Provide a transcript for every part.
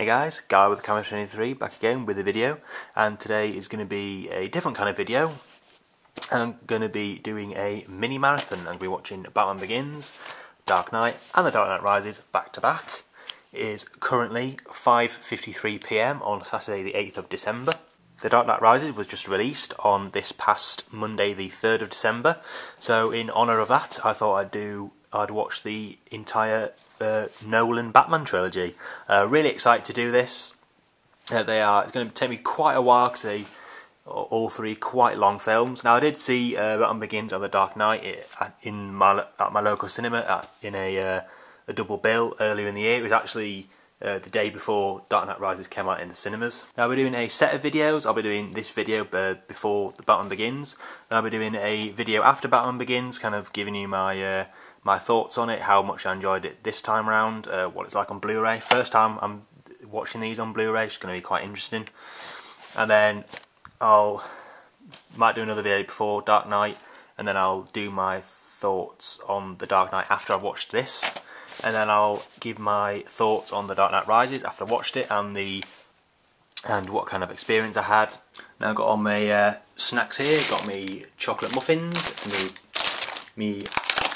Hey guys, Guy with Camera 23 back again with a video, and today is going to be a different kind of video. I'm going to be doing a mini marathon. I'm going to be watching Batman Begins, Dark Knight and The Dark Knight Rises back to back. It is currently 5:53 PM on Saturday the 8th of December. The Dark Knight Rises was just released on this past Monday the 3rd of December, so in honour of that I thought I'd watch the entire Nolan Batman trilogy. Really excited to do this. It's going to take me quite a while because they all three quite long films. Now I did see Batman Begins and The Dark Knight at my local cinema in a double bill earlier in the year. It was actually the day before Dark Knight Rises came out in the cinemas. Now we're doing a set of videos. I'll be doing this video before the Batman Begins, and I'll be doing a video after Batman Begins, kind of giving you my my thoughts on it, how much I enjoyed it this time around, what it's like on Blu-ray. First time I'm watching these on Blu-ray, it's going to be quite interesting. And then might do another video before Dark Knight, and then I'll do my thoughts on The Dark Knight after I've watched this. And then I'll give my thoughts on The Dark Knight Rises after I watched it and what kind of experience I had. Now I've got all my snacks here. Got me chocolate muffins, me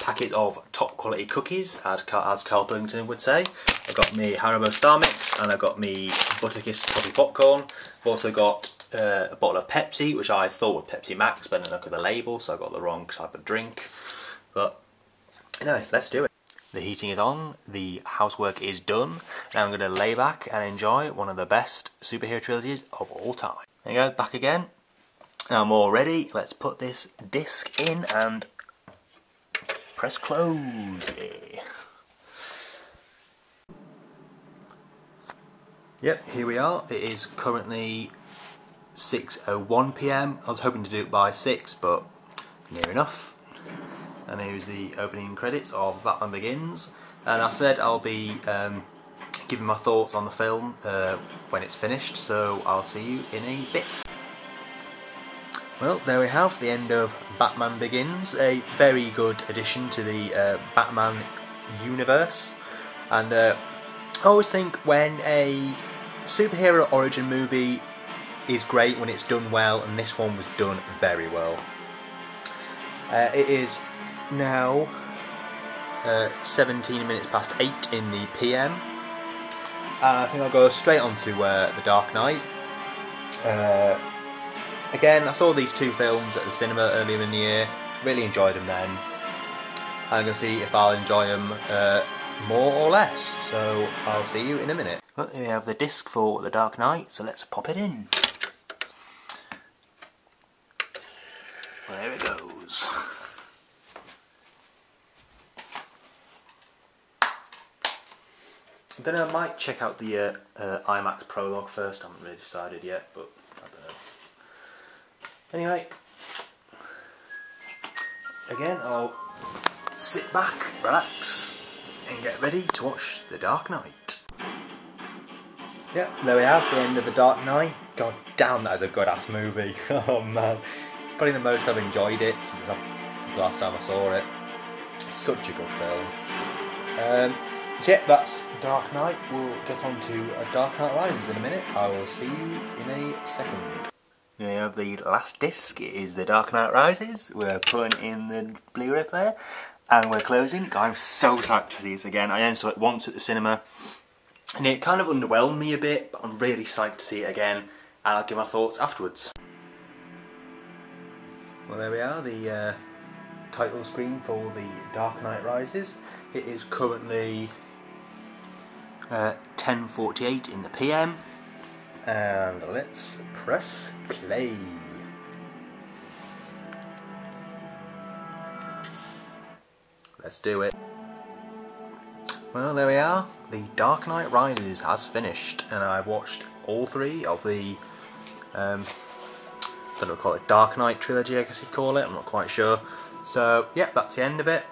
packet of top quality cookies, as Carl Pilkington would say. I've got me Haribo Star Mix, and I've got me Butterkiss Toffee Popcorn. I've also got a bottle of Pepsi, which I thought was Pepsi Max, but then I look at the label, so I got the wrong type of drink. But anyway, let's do it. The heating is on, the housework is done. Now I'm going to lay back and enjoy one of the best superhero trilogies of all time. There you go, back again. Now I'm all ready. Let's put this disc in and press close. Yep, here we are. It is currently 6:01 PM. I was hoping to do it by 6, but near enough. And here's the opening credits of Batman Begins. And I said I'll be giving my thoughts on the film when it's finished, so I'll see you in a bit. Well, there we have the end of Batman Begins, a very good addition to the Batman universe. And I always think when a superhero origin movie is great when it's done well, and this one was done very well. It is now 17 minutes past 8 in the PM. I think I'll go straight on to The Dark Knight. Again, I saw these two films at the cinema earlier in the year, really enjoyed them then. I'm going to see if I'll enjoy them more or less, so I'll see you in a minute. Well, here we have the disc for The Dark Knight, so let's pop it in. Well, there it goes. I don't know, I might check out the IMAX prologue first. I haven't really decided yet, but I don't know. Anyway, again, I'll sit back, relax, and get ready to watch The Dark Knight. Yep, there we have the end of The Dark Knight. God damn, that is a good-ass movie. Oh man, it's probably the most I've enjoyed it since the last time I saw it. Such a good film. So yeah, that's Dark Knight. We'll get on to Dark Knight Rises in a minute. I will see you in a second. We have the last disc. It is The Dark Knight Rises. We're putting in the Blu-ray player and we're closing. I'm so psyched to see this again. I only saw it once at the cinema and it kind of underwhelmed me a bit, but I'm really psyched to see it again, and I'll give my thoughts afterwards. Well, there we are, the title screen for The Dark Knight Rises. It is currently 10:48 in the PM, and let's press play. Let's do it. Well, there we are. The Dark Knight Rises has finished, and I've watched all three of the I don't know what to call it, Dark Knight Trilogy, I guess you'd call it. I'm not quite sure. So, yeah, that's the end of it.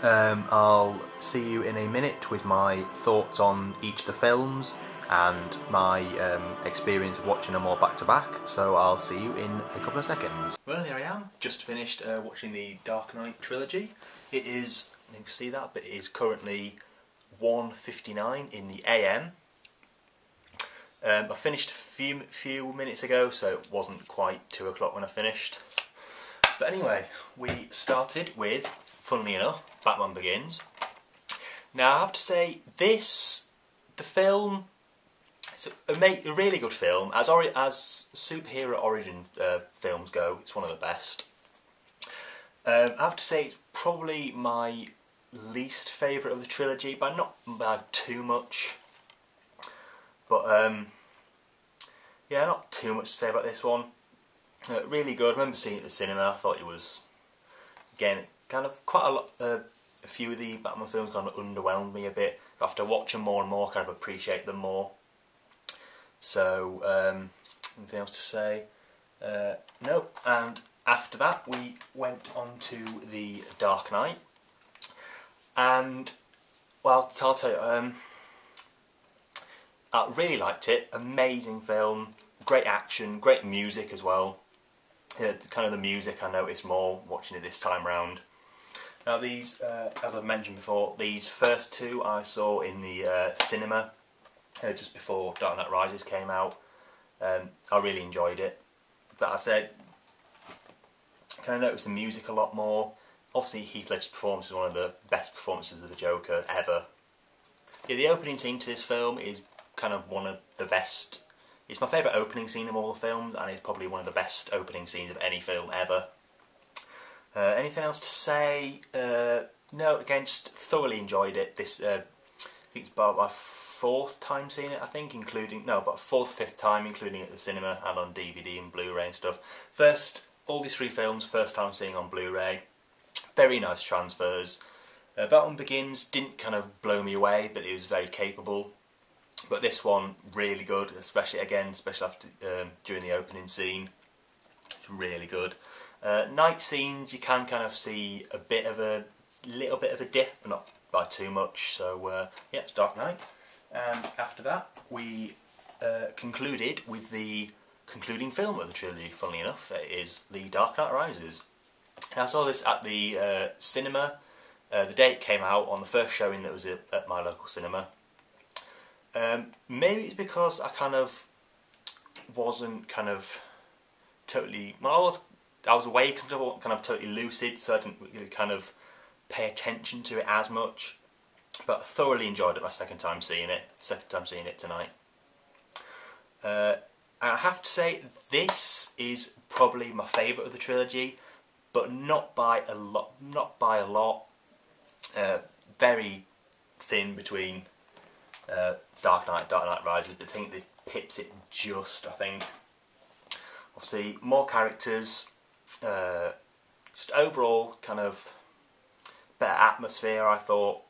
I'll see you in a minute with my thoughts on each of the films and my experience of watching them all back to back, so I'll see you in a couple of seconds. Well, here I am, just finished watching the Dark Knight Trilogy. It is, you can see that, but it is currently 1:59 in the AM. I finished a few minutes ago, so it wasn't quite 2 o'clock when I finished. But anyway, we started with, funnily enough, Batman Begins. Now I have to say, the film, it's a really good film. As superhero origin films go, it's one of the best. I have to say it's probably my least favourite of the trilogy, but not by too much. But yeah, not too much to say about this one. Really good. I remember seeing it at the cinema. I thought it was, again, kind of quite a lot. A few of the Batman films kind of underwhelmed me a bit. After watching more and more, kind of appreciate them more. So, anything else to say? No. And after that, we went on to the Dark Knight. And, well, I'll tell you, I really liked it. Amazing film. Great action, great music as well. Kind of the music I noticed more watching it this time round. Now these, as I've mentioned before, these first two I saw in the cinema just before Dark Knight Rises came out. I really enjoyed it. But I said, kind of noticed the music a lot more. Obviously Heath Ledger's performance is one of the best performances of the Joker ever. Yeah, the opening scene to this film is kind of one of the best. It's my favourite opening scene of all the films, and it's probably one of the best opening scenes of any film ever. Anything else to say? No, again, just thoroughly enjoyed it. This, I think it's about my 4th time seeing it, I think, about 4th, 5th time, including at the cinema and on DVD and Blu-ray and stuff. All these 3 films, first time seeing on Blu-ray. Very nice transfers. Batman Begins didn't kind of blow me away, but it was very capable. But this one, really good, especially after during the opening scene. It's really good. Night scenes, you can kind of see a little bit of a dip, but not by too much. So yeah, it's Dark Knight. And after that, we concluded with the concluding film of the trilogy. Funnily enough, it is The Dark Knight Rises. Now, I saw this at the cinema the day it came out, on the first showing that was at my local cinema. Maybe it's because I kind of wasn't kind of totally, well, I was awake and stuff, kind of totally lucid, so I didn't really kind of pay attention to it as much. But I thoroughly enjoyed it my second time seeing it tonight. I have to say, this is probably my favourite of the trilogy, but not by a lot. Very thin between Dark Knight Rises, but I think this pips it just, I think. Obviously, more characters, just overall kind of better atmosphere, I thought.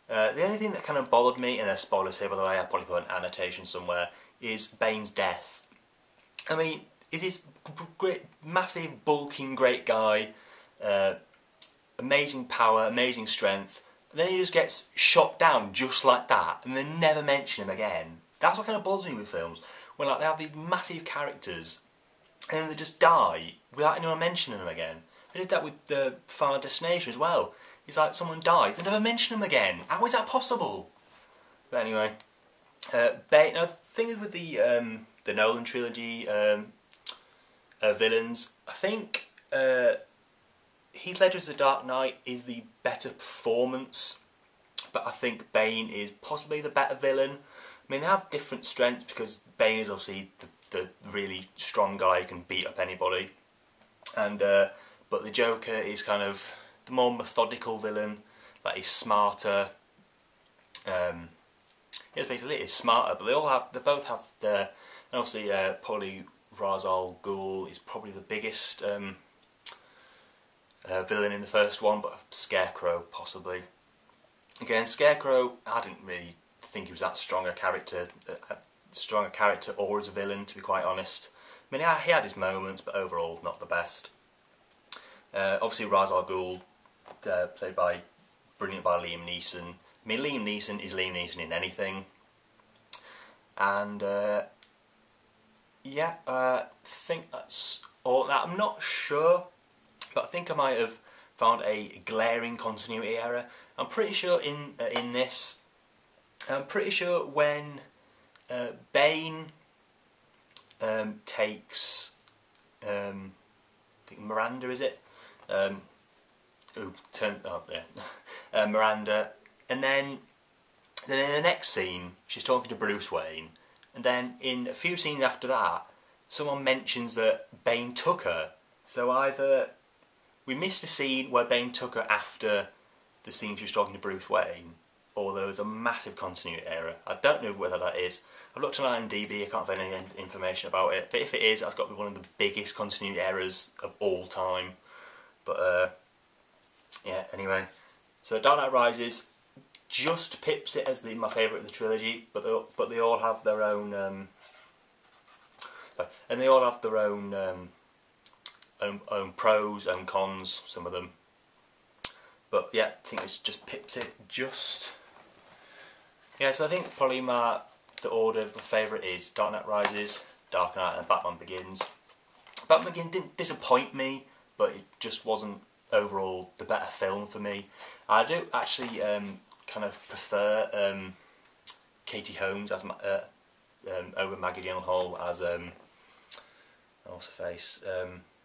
The only thing that kind of bothered me, and there's spoilers here by the way, I'll probably put an annotation somewhere, is Bane's death. I mean, it is great, massive, bulking, great guy, amazing power, amazing strength. And then he just gets shot down just like that, and they never mention him again. That's what kind of bothers me with films, when like they have these massive characters, and then they just die without anyone mentioning them again. They did that with the Final Destination as well. It's like someone dies, they never mention them again. How is that possible? But anyway, Bane. Now, the thing is with the Nolan trilogy villains, I think Heath Ledger's The Dark Knight is the better performance, but I think Bane is possibly the better villain. I mean, they have different strengths, because Bane is obviously the really strong guy who can beat up anybody, and but the Joker is kind of the more methodical villain. Like, he's smarter. Yeah, basically, he's smarter, but they both have and obviously probably Ra's al Ghul is probably the biggest villain in the first one, but Scarecrow possibly. Again, Scarecrow, I didn't really think he was that strong a character or as a villain, to be quite honest. I mean, he had his moments, but overall not the best. Obviously Ra's al Ghul, played brilliant by Liam Neeson. I mean, Liam Neeson is Liam Neeson in anything. And yeah, I think that's all. Now, I'm not sure, but I think I might have found a glaring continuity error. I'm pretty sure in this, I'm pretty sure when Bane takes, I think Miranda, is it? Miranda, and then in the next scene she's talking to Bruce Wayne, and then in a few scenes after that someone mentions that Bane took her. So either we missed a scene where Bane took her after the scene she was talking to Bruce Wayne, or there was a massive continuity error. I don't know whether that is. I've looked on IMDb, I can't find any information about it, but if it is, that's got to be one of the biggest continuity errors of all time. But yeah, anyway, so Dark Knight Rises just pips it as my favourite of the trilogy, but they all have their own own pros, own cons, some of them. But yeah, I think it's just pipped it just. Yeah, so I think probably the order of my favourite is Dark Knight Rises, Dark Knight, and Batman Begins. Batman Begins didn't disappoint me, but it just wasn't overall the better film for me. I do actually kind of prefer Katie Holmes as over Maggie Gyllenhaal as what's her face,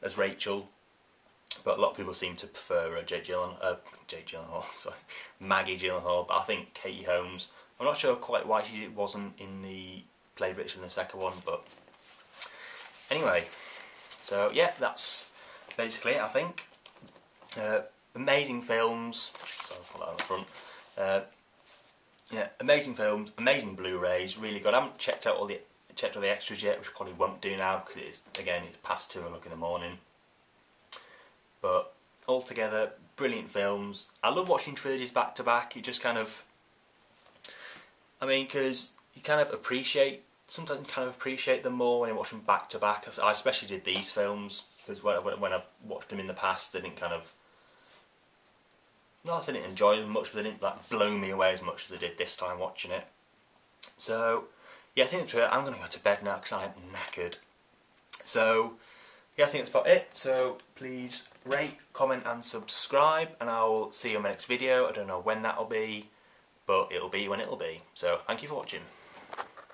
as Rachel, but a lot of people seem to prefer Maggie Gyllenhaal. But I think Katie Holmes. I'm not sure quite why she wasn't played Rachel in the second one, but anyway. So yeah, that's basically it, I think. Amazing films. So I'll put that on the front. Yeah, amazing films, amazing Blu-rays, really good. I haven't checked all the extras yet, which I probably won't do now because it's past 2 o'clock in the morning. But altogether, brilliant films. I love watching trilogies back to back. It just kind of, because you kind of sometimes appreciate them more when you watch them back to back. I especially did these films because when I've watched them in the past, they didn't not that I didn't enjoy them much, but they didn't blow me away as much as they did this time watching it. So yeah, I think that's it. I'm going to go to bed now because I'm knackered. So yeah, I think that's about it. So please rate, comment and subscribe, and I will see you in my next video. I don't know when that'll be, but it'll be when it'll be. So thank you for watching.